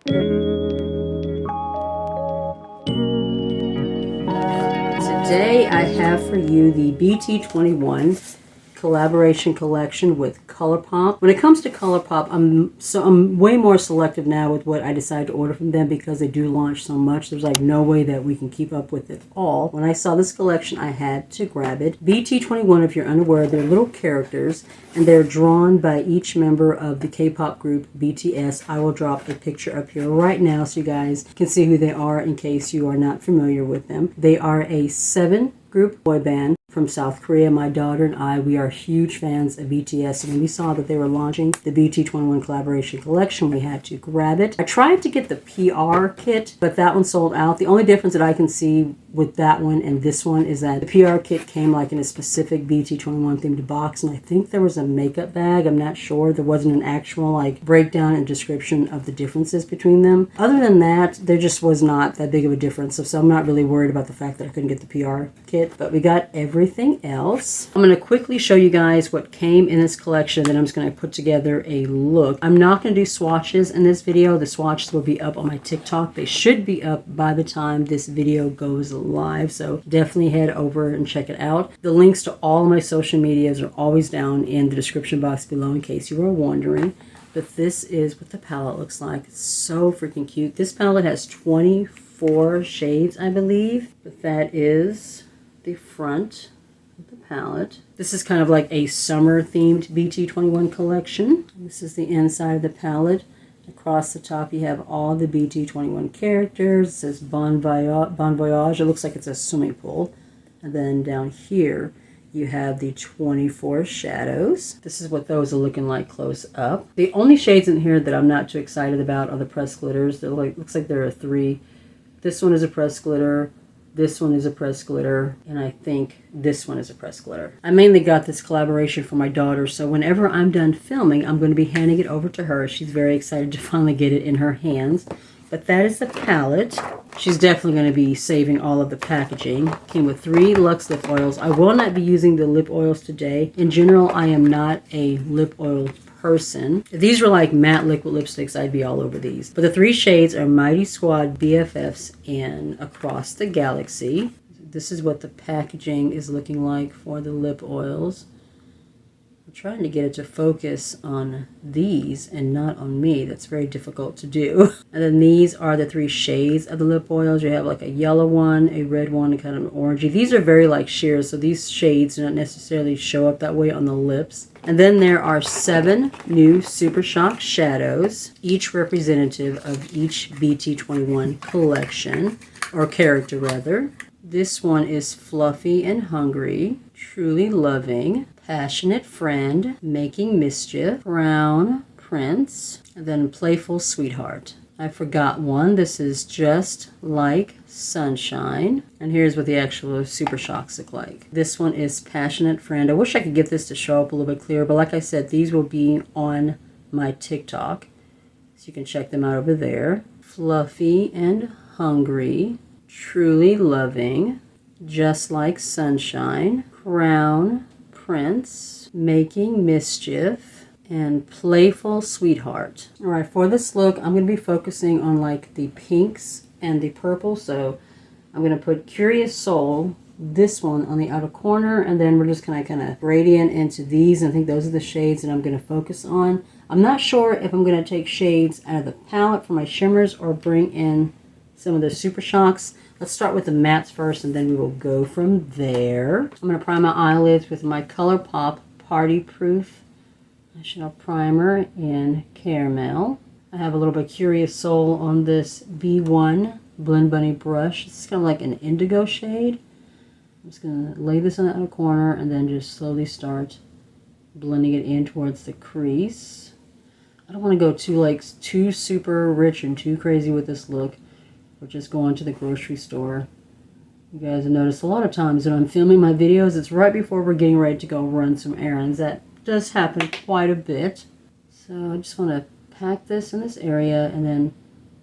Today I have for you the BT21 collaboration collection with Colourpop. When it comes to Colourpop, I'm way more selective now with what I decide to order from them because they do launch so much. There's like no way that we can keep up with it all. When I saw this collection, I had to grab it. BT21, if you're unaware, they're little characters and they're drawn by each member of the K-pop group BTS. I will drop a picture up here right now so you guys can see who they are in case you are not familiar with them. They are a 7-group boy band from South Korea. My daughter and I, we are huge fans of BTS, and when we saw that they were launching the BT21 collaboration collection, we had to grab it. I tried to get the PR kit, but that one sold out. The only difference that I can see with that one and this one is that the PR kit came like in a specific BT21 themed box, and I think there was a makeup bag. I'm not sure. There wasn't an actual like breakdown and description of the differences between them. Other than that, there just was not that big of a difference, so I'm not really worried about the fact that I couldn't get the PR kit, but we got everything else. I'm going to quickly show you guys what came in this collection, then I'm just going to put together a look. I'm not going to do swatches in this video. The swatches will be up on my TikTok. They should be up by the time this video goes live, so definitely head over and check it out. The links to all my social medias are always down in the description box below in case you were wondering. But this is what the palette looks like. It's so freaking cute. This palette has 24 shades, I believe, but that is the front of the palette. This is kind of like a summer themed BT21 collection. This is the inside of the palette. Across the top you have all the BT21 characters. It says Bon Voyage. It looks like it's a swimming pool. And then down here you have the 24 shadows. This is what those are looking like close up. The only shades in here that I'm not too excited about are the pressed glitters. They're like, looks like there are 3. This one is a pressed glitter. This one is a pressed glitter, and I think this one is a pressed glitter. I mainly got this collaboration for my daughter, so whenever I'm done filming, I'm going to be handing it over to her. She's very excited to finally get it in her hands. But that is the palette. She's definitely going to be saving all of the packaging. Came with 3 Luxe lip oils. I will not be using the lip oils today. In general, I am not a lip oil person. If these were like matte liquid lipsticks, I'd be all over these. But the 3 shades are Mighty Squad, BFFs, and Across the Galaxy. This is what the packaging is looking like for the lip oils. I'm trying to get it to focus on these and not on me. That's very difficult to do. And then these are the 3 shades of the lip oils. You have like a yellow one, a red one, and kind of an orangey. These are very like sheer, so these shades do not necessarily show up that way on the lips. And then there are 7 new Supershock shadows, each representative of each BT21 collection, or character rather. This one is Fluffy and Hungry, Truly Loving, Passionate Friend, Making Mischief, Brown Prince, and then Playful Sweetheart. I forgot one. This is Just Like Sunshine. And here's what the actual Super Shocks look like. This one is Passionate Friend. I wish I could get this to show up a little bit clearer, but like I said, these will be on my TikTok, so you can check them out over there. Fluffy and Hungry, Truly Loving, Just Like Sunshine, Crown Prince, Making Mischief, and Playful Sweetheart. Alright, for this look, I'm going to be focusing on like the pinks and the purple, so I'm going to put Curious Soul, this one, on the outer corner, and then we're just going to kind of gradient into these, and I think those are the shades that I'm going to focus on. I'm not sure if I'm going to take shades out of the palette for my shimmers or bring in some of the Super Shocks. Let's start with the mattes first, and then we will go from there. I'm going to prime my eyelids with my Colourpop Party Proof eyeshadow primer in Caramel. I have a little bit of Curious Soul on this B1 Blend Bunny brush. It's kind of like an indigo shade. I'm just going to lay this on the outer corner and then just slowly start blending it in towards the crease. I don't want to go too super rich and too crazy with this look. We're just going to the grocery store. You guys have noticed a lot of times when I'm filming my videos, it's right before we're getting ready to go run some errands. That does happen quite a bit. So I just want to pack this in this area and then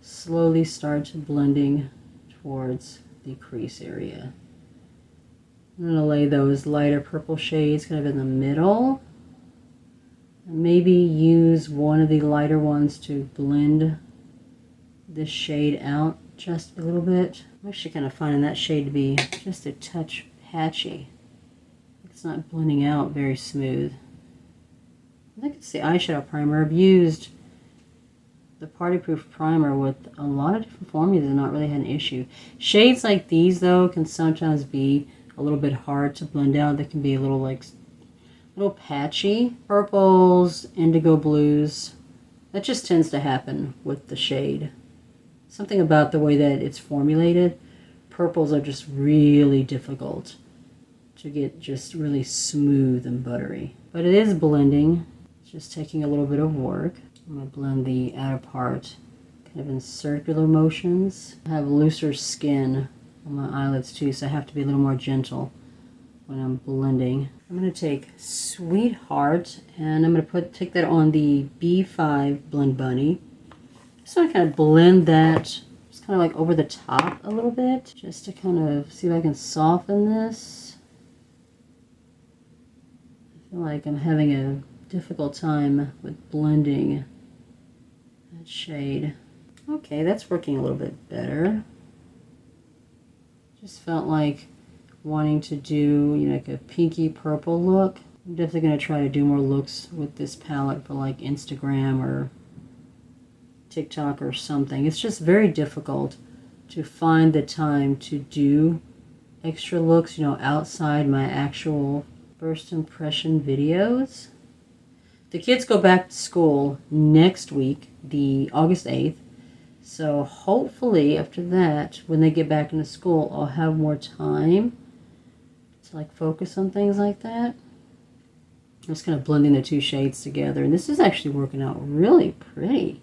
slowly start blending towards the crease area. I'm going to lay those lighter purple shades kind of in the middle. And maybe use one of the lighter ones to blend this shade out just a little bit. I'm actually kind of finding that shade to be just a touch patchy. It's not blending out very smooth. I think it's the eyeshadow primer. I've used the Party Proof primer with a lot of different formulas and not really had an issue. Shades like these, though, can sometimes be a little bit hard to blend out. They can be a little patchy. Purples, indigo blues, that just tends to happen with the shade. Something about the way that it's formulated. Purples are just really difficult to get just really smooth and buttery. But it is blending. It's just taking a little bit of work. I'm going to blend the outer part kind of in circular motions. I have looser skin on my eyelids too, so I have to be a little more gentle when I'm blending. I'm going to take Sweetheart and I'm going to take that on the B5 Blend Bunny. Just want to kind of blend that just kind of like over the top a little bit, just to kind of see if I can soften this. I feel like I'm having a difficult time with blending that shade. Okay, that's working a little bit better. Just felt like wanting to do, you know, like a pinky purple look. I'm definitely going to try to do more looks with this palette for like Instagram or TikTok or something. It's just very difficult to find the time to do extra looks, you know, outside my actual first impression videos. The kids go back to school next week, the August 8th. So hopefully after that, when they get back into school, I'll have more time to like focus on things like that. I'm just kind of blending the two shades together. And this is actually working out really pretty.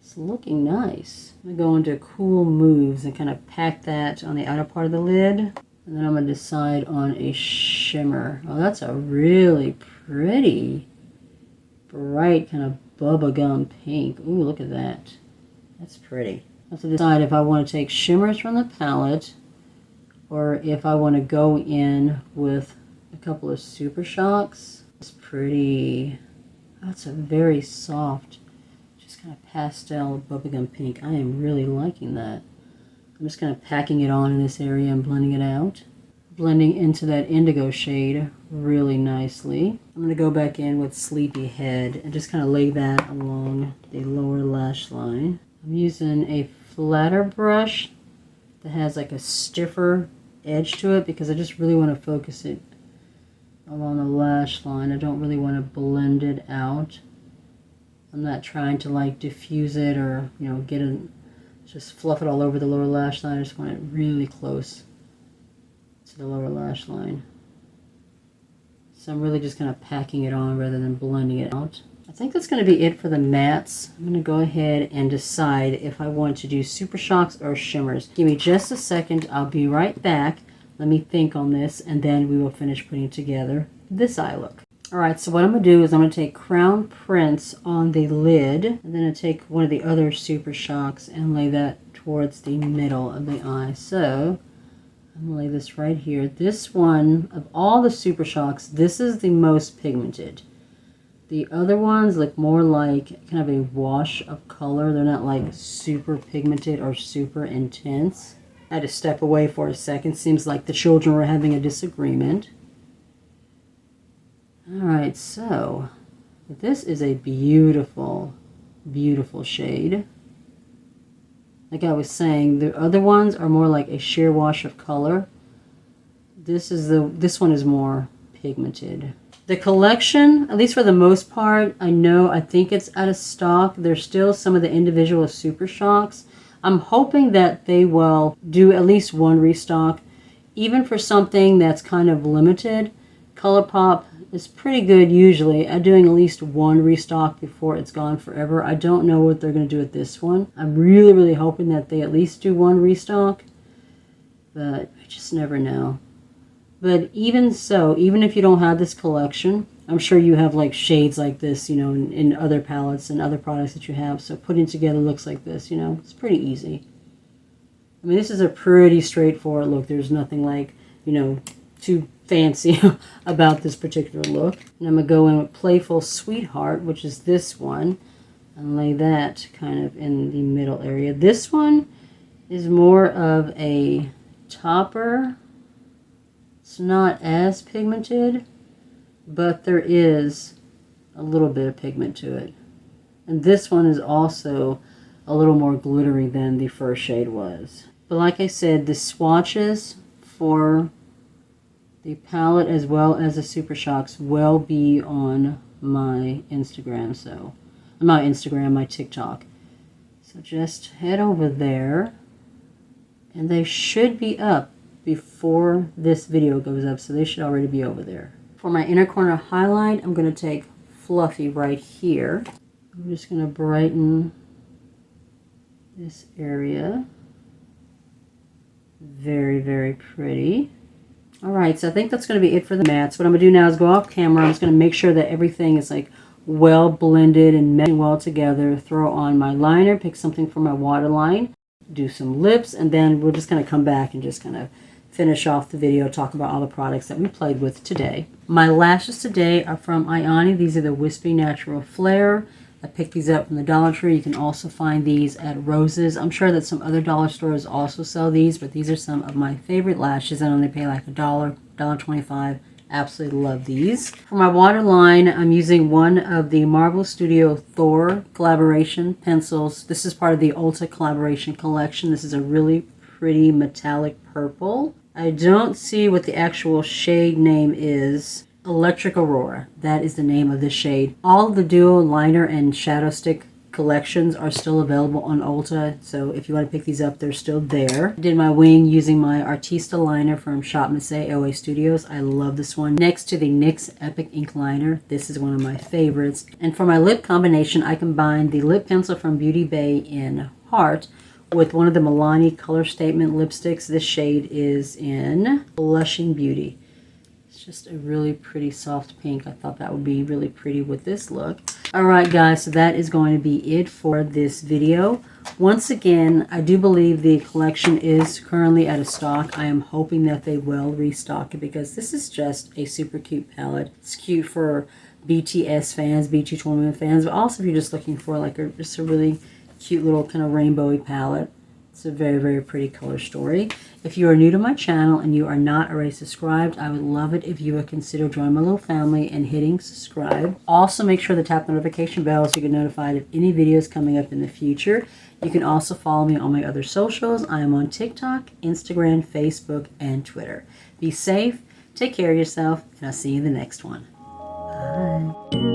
It's looking nice. I'm going to go into Cool Moves and kind of pack that on the outer part of the lid. And then I'm going to decide on a shimmer. Oh, that's a really pretty, bright kind of bubblegum pink. Ooh, look at that. That's pretty. I have to decide if I want to take shimmers from the palette or if I want to go in with a couple of Supershocks. It's pretty. That's a very soft, just kind of pastel bubblegum pink. I am really liking that. I'm just kind of packing it on in this area and blending it out. Blending into that indigo shade really nicely. I'm going to go back in with Sleepyhead and just kind of lay that along the lower lash line. I'm using a flatter brush that has like a stiffer edge to it because I just really want to focus it along the lash line. I don't really want to blend it out. I'm not trying to like diffuse it or, you know, get it, just fluff it all over the lower lash line. I just want it really close to the lower lash line. So I'm really just kind of packing it on rather than blending it out. I think that's going to be it for the mattes. I'm going to go ahead and decide if I want to do Super Shocks or shimmers. Give me just a second. I'll be right back. Let me think on this, and then we will finish putting together this eye look. Alright, so what I'm going to do is I'm going to take Crown Prince on the lid, and then I'll take one of the other Super Shocks and lay that towards the middle of the eye. So I'm going to lay this right here. This one, of all the Super Shocks, this is the most pigmented. The other ones look more like kind of a wash of color. They're not like super pigmented or super intense. I had to step away for a second. Seems like the children were having a disagreement. Alright, so this is a beautiful, beautiful shade. Like I was saying, the other ones are more like a sheer wash of color. This one is more pigmented. The collection, at least for the most part, I think it's out of stock. There's still some of the individual Super Shocks. I'm hoping that they will do at least one restock. Even for something that's kind of limited, Colourpop is pretty good usually at doing at least one restock before it's gone forever. I don't know what they're going to do with this one. I'm really, really hoping that they at least do one restock, but I just never know. But even so, even if you don't have this collection, I'm sure you have like shades like this, you know, in other palettes and other products that you have. So putting together looks like this, you know, it's pretty easy. I mean, this is a pretty straightforward look. There's nothing like, you know, too fancy about this particular look. And I'm going to go in with Playful Sweetheart, which is this one. and lay that kind of in the middle area. This one is more of a topper. It's not as pigmented, but there is a little bit of pigment to it. And this one is also a little more glittery than the first shade was. But like I said, the swatches for the palette as well as the Supershocks will be on my Instagram. So, not Instagram, my TikTok. So just head over there. And they should be up before this video goes up. So they should already be over there. For my inner corner highlight, I'm going to take Fluffy right here. I'm just going to brighten this area. Very, very pretty. Alright, so I think that's going to be it for the mattes. What I'm going to do now is go off camera. I'm just going to make sure that everything is like well blended and meshing well together. Throw on my liner, pick something for my waterline, do some lips, and then we're just going to come back and just kind of finish off the video, talk about all the products that we played with today. My lashes today are from Ione. These are the Wispy Natural Flare. I picked these up from the Dollar Tree. You can also find these at Rose's. I'm sure that some other dollar stores also sell these, but these are some of my favorite lashes. I only pay like $1, $1.25. Absolutely love these. For my waterline, I'm using one of the Marvel Studio Thor collaboration pencils. This is part of the Ulta collaboration collection. This is a really pretty metallic purple. I don't see what the actual shade name is. Electric Aurora. That is the name of this shade. All of the duo liner and shadow stick collections are still available on Ulta, so if you want to pick these up, they're still there. I did my wing using my Artista liner from Shop Miss OA Studios. I love this one. Next to the NYX Epic Ink Liner. This is one of my favorites. And for my lip combination, I combined the lip pencil from Beauty Bay in Heart with one of the Milani Color Statement lipsticks. This shade is in Blushing Beauty. Just a really pretty soft pink. I thought that would be really pretty with this look. Alright guys, so that is going to be it for this video. Once again, I do believe the collection is currently out of stock. I am hoping that they will restock it because this is just a super cute palette. It's cute for BTS fans, BT21 fans, but also if you're just looking for like just a really cute little kind of rainbowy palette. It's a very, very pretty color story. If you are new to my channel and you are not already subscribed, I would love it if you would consider joining my little family and hitting subscribe. Also, make sure to tap the notification bell so you get notified of any videos coming up in the future. You can also follow me on my other socials. I am on TikTok, Instagram, Facebook, and Twitter. Be safe, take care of yourself, and I'll see you in the next one. Bye.